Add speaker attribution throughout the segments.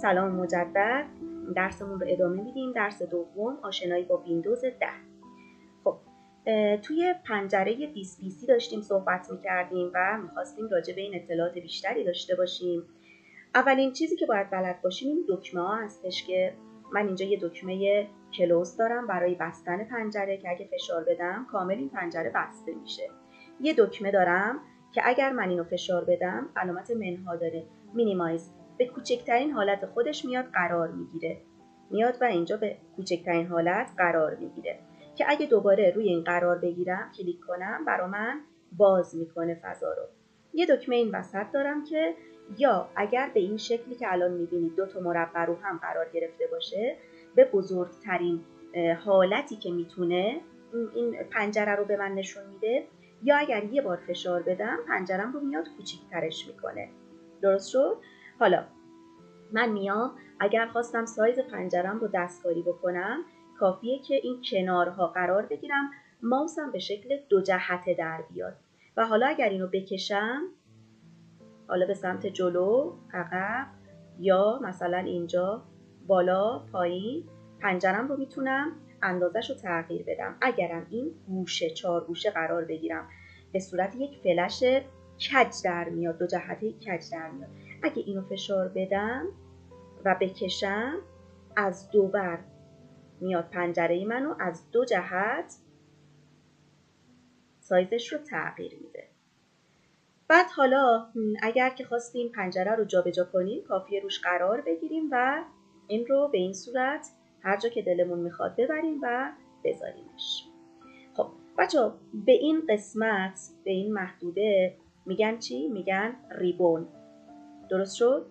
Speaker 1: سلام مجدد. درسمون رو ادامه میدیم. درس دوم، آشنایی با ویندوز 10. خب توی پنجره دیسپیسی داشتیم صحبت میکردیم و میخواستیم راجع به این اطلاعات بیشتری داشته باشیم. اولین چیزی که باید بلد باشیم این دکمه ها هستش که من اینجا یه دکمه کلوز دارم برای بستن پنجره که اگه فشار بدم کامل این پنجره بسته میشه. یه دکمه دارم که اگر من اینو فشار بدم علامت منها داره، مینیمایز، به کوچکترین حالت خودش میاد قرار میگیره، میاد و اینجا به کوچکترین حالت قرار میگیره که اگه دوباره روی این قرار بگیرم کلیک کنم برا من باز میکنه فضا رو. یه دکمه این وسط دارم که یا اگر به این شکلی که الان میبینید دو تا مربع رو هم قرار گرفته باشه به بزرگترین حالتی که میتونه این پنجره رو به من نشون میده، یا اگر یه بار فشار بدم پنجرم رو میاد کوچیک‌ترش میکنه. درست شد؟ حالا من میام اگر خواستم سایز پنجرم رو دستکاری بکنم کافیه که این کنارها قرار بگیرم، ماوسم به شکل دو جهته در بیاد و حالا اگر اینو بکشم حالا به سمت جلو، عقب یا مثلا اینجا بالا، پایین، پنجرم رو میتونم اندازش رو تغییر بدم. اگرم این گوشه 4 گوشه قرار بگیرم به صورت یک فلش کج در میاد، دو جهته کج در میاد. اگه اینو فشار بدم و بکشم از دو بر میاد پنجره منو از دو جهت سایزش رو تغییر میده. بعد حالا اگر که خواستیم پنجره رو جابجا کنیم کافیه روش قرار بگیریم و این رو به این صورت هر جا که دلمون میخواد ببریم و بذاریمش. خب بچه‌ها به این قسمت، به این محدوده میگن چی؟ میگن ریبون. درست شد؟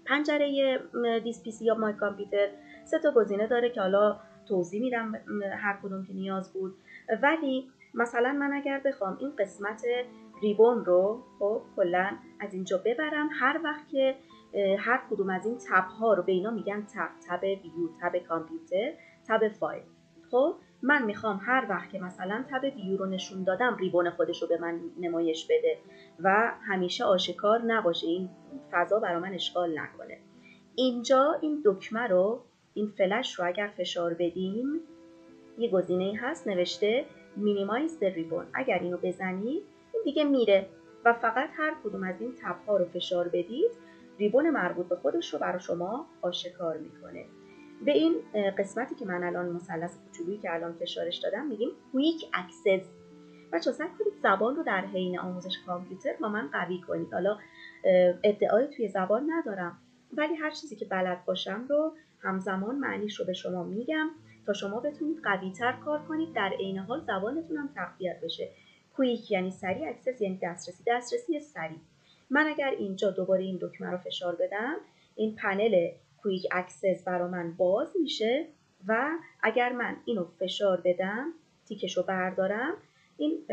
Speaker 1: پنجره دیسپیسی یا مای کامپیوتر 3 تا گزینه داره که حالا توضیح میدم هر کدوم که نیاز بود، ولی مثلا من اگر بخوام این قسمت ریبون رو خب کلا از اینجا ببرم، هر وقت که هر کدوم از این تب ها رو به اینا میگن تب ویو، تب کامپیوتر، تب فایل. خب من میخوام هر وقت که مثلا تب ویو رو نشون دادم ریبون خودش رو به من نمایش بده و همیشه آشکار نباشه، این فضا برای من اشغال نکنه. اینجا این دکمه رو، این فلش رو اگر فشار بدیم یه گزینه هست نوشته مینیمایز ریبون. اگر اینو بزنید این دیگه میره و فقط هر کدوم از این تب ها رو فشار بدید ریبون مربوط به خودش رو برای شما آشکار میکنه. به این قسمتی که من الان مثلث کوچولویی که الان فشارش دادم میگیم کویک اکسس. بچه‌ها سعی کنید زبان رو در حین آموزش کامپیوتر با من قوی کنید. حالا ادعایی توی زبان ندارم ولی هر چیزی که بلد باشم رو همزمان معنیش رو به شما میگم تا شما بتونید قوی‌تر کار کنید، در عین حال زبانتون هم تقویت بشه. کویک یعنی سریع، اکسس یعنی دسترسی سریع. من اگر اینجا دوباره این دکمه رو فشار بدم این پنل کویک اکسس برای من باز میشه و اگر من اینو فشار بدم تیکش رو بردارم این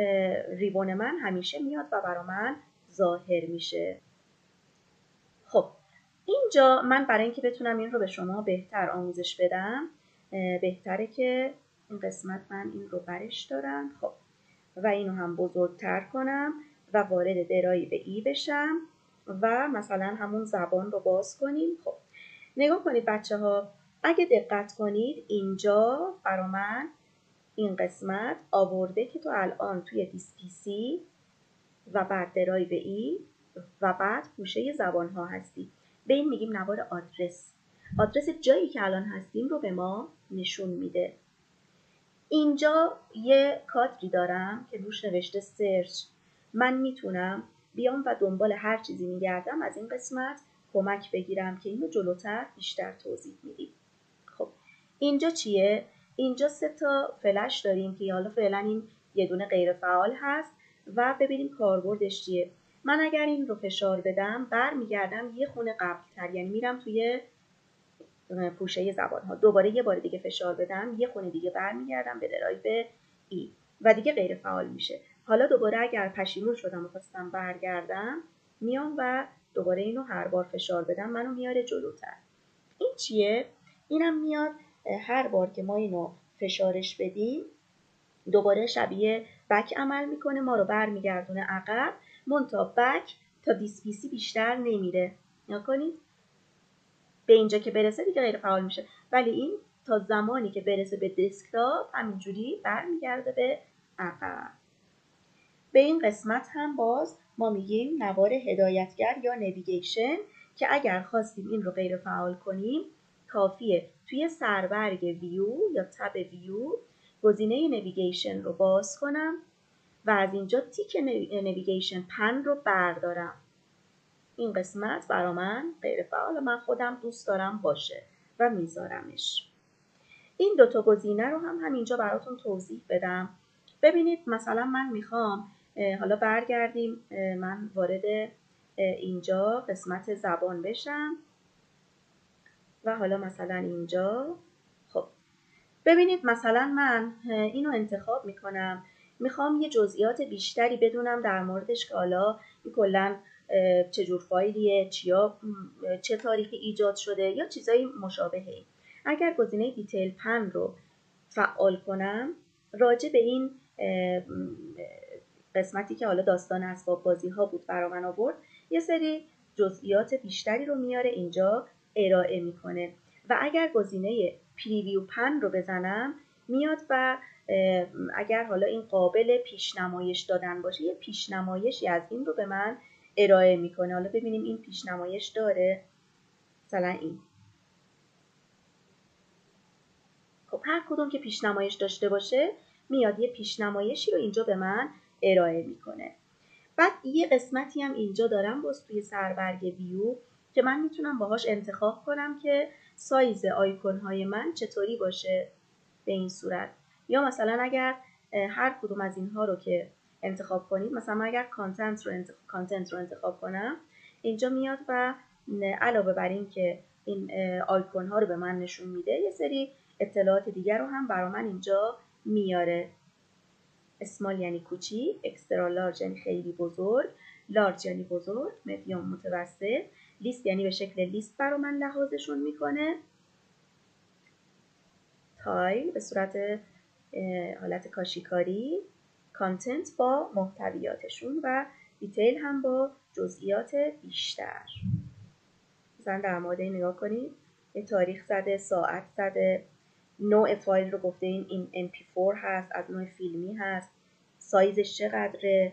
Speaker 1: ریبون من همیشه میاد و برای من ظاهر میشه. خب اینجا من برای اینکه بتونم این رو به شما بهتر آموزش بدم بهتره که این قسمت من این رو برش دارم خب و اینو هم بزرگتر کنم و وارد درایی به ای بشم و مثلا همون زبان رو باز کنیم. خب نگاه کنید بچه ها، اگه دقت کنید اینجا برای من این قسمت آورده که تو الان توی دیسپیسی و بعد درایو ای و بعد گوشه زبان ها هستی. به این میگیم نوار آدرس. آدرس جایی که الان هستیم رو به ما نشون میده. اینجا یه کادری دارم که روش نوشته سرچ. من میتونم بیام و دنبال هر چیزی میگردم از این قسمت کمک بگیرم که اینو جلوتر بیشتر توضیح میدیم. خب اینجا چیه؟ اینجا 3 تا فلش داریم که حالا فعلا این یه دونه غیر فعال هست و ببینیم کاربردش چیه. من اگر این رو فشار بدم برمیگردم یه خونه قبل‌تر، یعنی میرم توی پوشه زبان ها، دوباره یه بار دیگه فشار بدم یه خونه دیگه برمیگردم به درایو ای و دیگه غیر فعال میشه. حالا دوباره اگر پشیمون شدم و خواستم برگردم میام و دوباره اینو هر بار فشار بدم منو میاره جلوتر. این چیه؟ اینم میاد هر بار که ما اینو فشارش بدیم دوباره شبیه بک عمل میکنه، ما رو برمیگردونه عقب، منتها بک تا دیسپیسی بیشتر نمیره. نگاه کنید به اینجا که برسه دیگه غیر فعال میشه، ولی این تا زمانی که برسه به دسکتاپ همینجوری برمیگرده به عقب. به این قسمت هم باز ما میگیم نوار هدایتگر یا نویگیشن که اگر خواستیم این رو غیر فعال کنیم کافیه توی سربرگ ویو یا تب ویو گزینه نویگیشن رو باز کنم و از اینجا تیک نویگیشن پن رو بردارم. این قسمت برا من غیر فعال، من خودم دوست دارم باشه و میذارمش. این دوتا گزینه رو هم همینجا براتون توضیح بدم. ببینید مثلا من میخوام حالا برگردیم، من وارد اینجا قسمت زبان بشم و حالا مثلا اینجا خب ببینید مثلا من اینو انتخاب میکنم، میخوام یه جزئیات بیشتری بدونم در موردش که حالا این کلا چه جور فایلیه، چه تاریخی ایجاد شده یا چیزایی مشابهه. اگر گزینه دیتیل پن رو فعال کنم راجع به این قسمتی که حالا داستان اسباب بازی ها بود برا من آورد یه سری جزئیات بیشتری رو میاره اینجا ارائه میکنه و اگر گزینه پریویو پن رو بزنم میاد و اگر حالا این قابل پیشنمایش دادن باشه یه پیشنمایشی از این رو به من ارائه میکنه. حالا ببینیم این پیشنمایش داره، مثلا این. خب هر کدوم که پیشنمایش داشته باشه میاد یه پیشنمایشی رو اینجا به من ارائه میکنه. بعد یه قسمتی هم اینجا دارم باز توی سربرگ ویو که من میتونم باهاش انتخاب کنم که سایز آیکون های من چطوری باشه به این صورت. یا مثلا اگر هر کدوم از اینها رو که انتخاب کنید، مثلا من اگر کانتنت رو انتخاب کنم اینجا میاد و علاوه بر این که این آیکون ها رو به من نشون میده یه سری اطلاعات دیگر رو هم برای من اینجا میاره. اسمال یعنی کوچیک، اکسترا لارج یعنی خیلی بزرگ، لارج یعنی بزرگ، مدیوم متوسط، لیست یعنی به شکل لیست برای من لحاظشون میکنه، تایل به صورت حالت کاشیکاری، کانتنت با محتویاتشون و دیتیل هم با جزئیات بیشتر. مثلا در مورد این نگاه کنید، یه تاریخ زده، ساعت زده، نوع فایل رو گفته این MP4 هست، از نوع فیلمی هست، سایزش چقدره،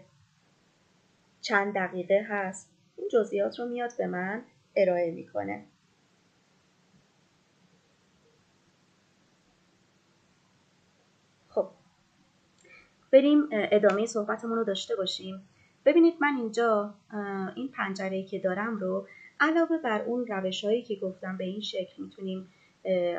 Speaker 1: چند دقیقه هست، این جزئیات رو میاد به من ارائه میکنه. خب بریم ادامه صحبتمون رو داشته باشیم. ببینید من اینجا این پنجره‌ای که دارم رو علاوه بر اون روش‌هایی که گفتم به این شکل میتونیم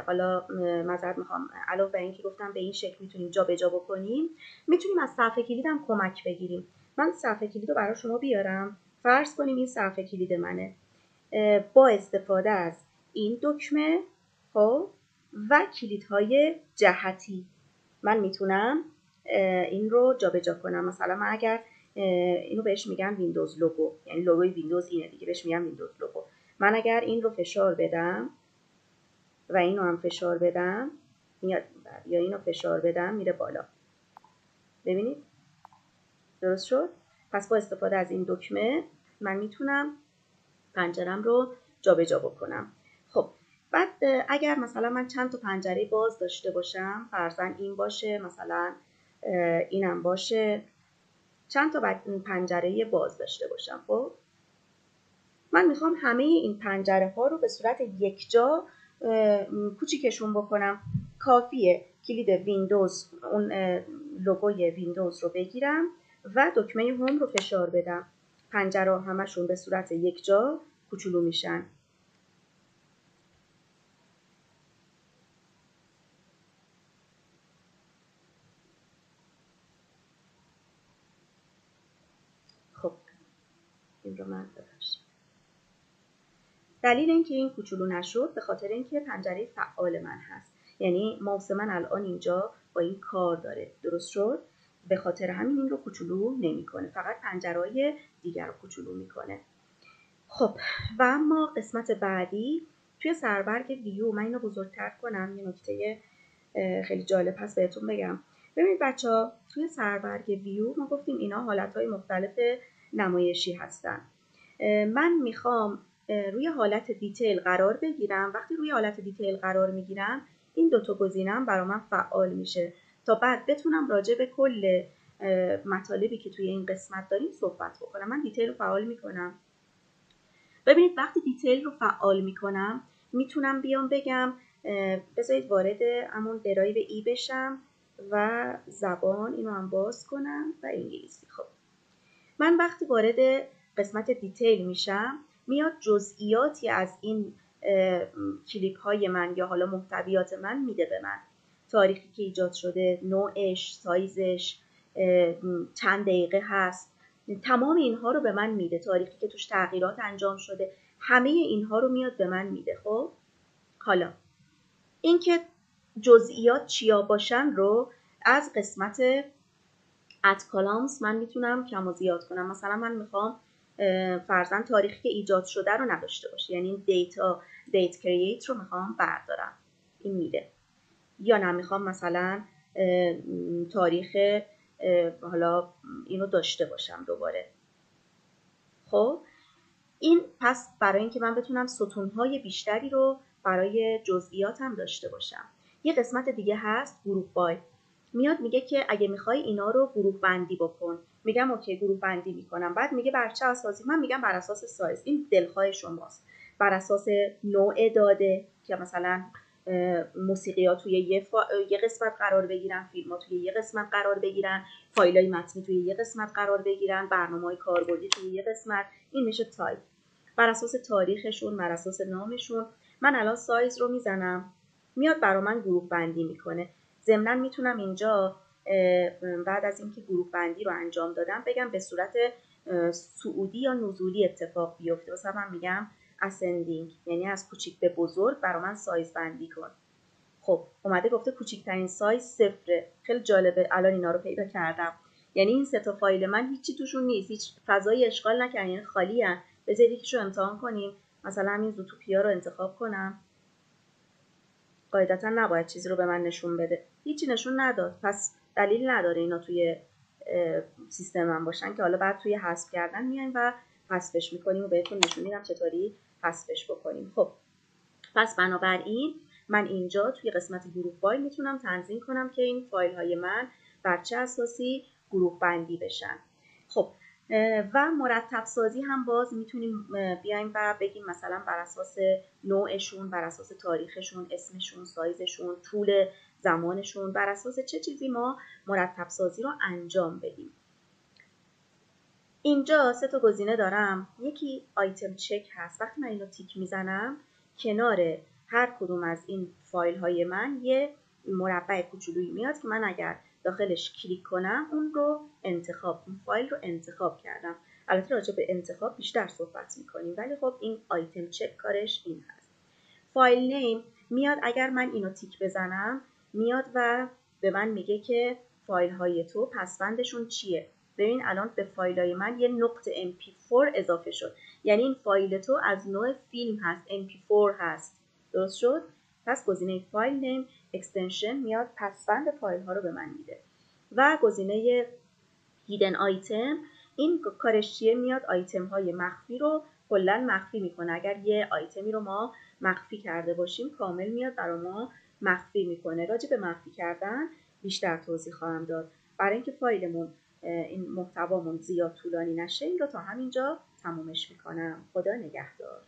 Speaker 1: حالا معذرت میخوام، علاوه بر این که گفتم به این شکل میتونیم جابجا بکنیم، میتونیم از صفحه کلیدم کمک بگیریم. من صفحه کلید رو برای شما بیارم. فرض کنیم این صفحه کلید منه. با استفاده از این دکمه خب و کلیدهای جهتی من میتونم این رو جابجا کنم. مثلا من اگر اینو بهش میگن ویندوز لوگو، یعنی لوگوی ویندوز اینه دیگه، بهش میگن ویندوز لوگو. من اگر این رو فشار بدم و اینو هم فشار بدم میاد، یا اینو فشار بدم میره بالا. ببینید درست شد؟ پس با استفاده از این دکمه من میتونم پنجرم رو جابجا بکنم. خب بعد اگر مثلا من چند تا پنجره باز داشته باشم، فرضاً این باشه، مثلا اینم باشه، چند تا پنجره باز داشته باشم، خب من میخوام همه این پنجره ها رو به صورت یک جا کوچیکشون بکنم. کافیه کلید ویندوز، اون لوگوی ویندوز رو بگیرم و دکمه هوم رو فشار بدم. پنجره همشون به صورت یک جا کوچولو میشن. خب این رو من ببخشید. دلیل اینکه این کوچولو نشد به خاطر اینکه پنجره فعال من هست، یعنی ماوس من الان اینجا با این کار داره. درست شد؟ به خاطر همین این رو کوچولو نمیکنه، فقط پنجره‌های دیگر رو کوچولو میکنه. خب و اما قسمت بعدی توی سربرگ ویو، من اینو بزرگتر کنم، یه نکته خیلی جالب هست بهتون بگم. ببینید بچه‌ها توی سربرگ ویو ما گفتیم اینا حالتهای مختلف نمایشی هستن. من میخوام روی حالت دیتیل قرار بگیرم. وقتی روی حالت دیتیل قرار میگیرم این دوتا گزینه‌ام برای من فعال میشه تا بعد بتونم راجع به کل مطالبی که توی این قسمت داریم صحبت بکنم. من دیتیل رو فعال میکنم. ببینید وقتی دیتیل رو فعال میکنم میتونم بیام بگم بذارید وارد همون درایو ای بشم و زبان اینو هم باز کنم و انگلیسی. خب من وقتی وارد قسمت دیتیل میشم میاد جزئیاتی از این کلیپ های من یا حالا محتویات من میده به من، تاریخی که ایجاد شده، نوعش، سایزش، چند دقیقه هست، تمام اینها رو به من میده، تاریخی که توش تغییرات انجام شده، همه اینها رو میاد به من میده. خب حالا اینکه جزئیات چیا باشن رو از قسمت اد کالامز من میتونم کم و زیاد کنم. مثلا من میخوام فرضاً تاریخی که ایجاد شده رو نداشته باشه، یعنی دیت کرییت رو میخوام بردارم، این میده. یا نه میخوام مثلا تاریخ حالا اینو داشته باشم دوباره. خب این پس برای اینکه من بتونم ستونهای بیشتری رو برای جزئیاتم داشته باشم. یه قسمت دیگه هست گروپ بای، میاد میگه که اگه میخوای اینا رو گروه بندی بکن. میگم اوکی گروه بندی میکنم. بعد میگه بر چه اساسی؟ من میگم بر اساس سایز، این دلخواه شماست. بر اساس نوع داده که مثلا موسیقی ها توی یه قسمت قرار بگیرن، فیلم ها توی یه قسمت قرار بگیرن، فایل های متنی توی یه قسمت قرار بگیرن، برنامه های کاربردی توی یه قسمت، این میشه تایپ. بر اساس تاریخشون، بر اساس نامشون. من الان سایز رو میزنم میاد برا من گروه بندی میکنه. ضمناً میتونم اینجا بعد از اینکه گروه بندی رو انجام دادم بگم به صورت صعودی یا نزولی اتفاق بیفته. مثلا من میگم ascending، یعنی از کوچیک به بزرگ برا من سایز بندی کن. خب اومده گفته کوچکترین سایز 0. خیلی جالبه، الان اینا رو پیدا کردم. یعنی این سه تا فایل من هیچی توشون نیست، هیچ فضایی اشغال نکردن، یعنی خالی ان. بذارید یکیشو امتحان کنیم. مثلا همین زوتوپیا رو انتخاب کنم. قاعدتا نباید چیزی رو به من نشون بده، هیچی نشون نداد، پس دلیل نداره اینا توی سیستم من باشن که حالا بعد توی حذف کردن میایم و حذفش میکنیم و بهتون نشون میدم چطوری حذفش بکنیم. خب پس بنابراین من اینجا توی قسمت گروه بای میتونم تنظیم کنم که این فایل های من بر چه اساسی گروه بندی بشن. خب و مرتب سازی هم باز میتونیم بیایم و بگیم مثلا بر اساس نوعشون، بر اساس تاریخشون، اسمشون، سایزشون، طول زمانشون، بر اساس چه چیزی ما مرتب سازی رو انجام بدیم. اینجا 3 تا گزینه دارم. یکی آیتم چک هست. وقتی من اینو تیک میزنم کنار هر کدوم از این فایل های من یه مربع کوچولویی میاد که من اگر داخلش کلیک کنم اون فایل رو انتخاب کردم. البته راجع به انتخاب بیشتر صحبت میکنیم، ولی خب این آیتم چک کارش این هست. فایل نیم میاد، اگر من اینو تیک بزنم میاد و به من میگه که فایل های تو پسوندشون چیه. ببین الان به فایل های من یه نقطه mp4 اضافه شد، یعنی این فایل تو از نوع فیلم هست، mp4 هست. درست شد؟ پس گزینه فایل نیم اکستنشن میاد پسوند فایل ها رو به من میده. و گزینه هیدن آیتم، این کارش چیه؟ میاد آیتم های مخفی رو کلا مخفی میکنه. اگر یه آیتمی رو ما مخفی کرده باشیم کامل میاد برای ما مخفی میکنه. راجع به مخفی کردن بیشتر توضیح خواهم داد. برای اینکه فایلمون این محتوامون زیاد طولانی نشه این رو تا همینجا تمومش میکنم. خدا نگهدار.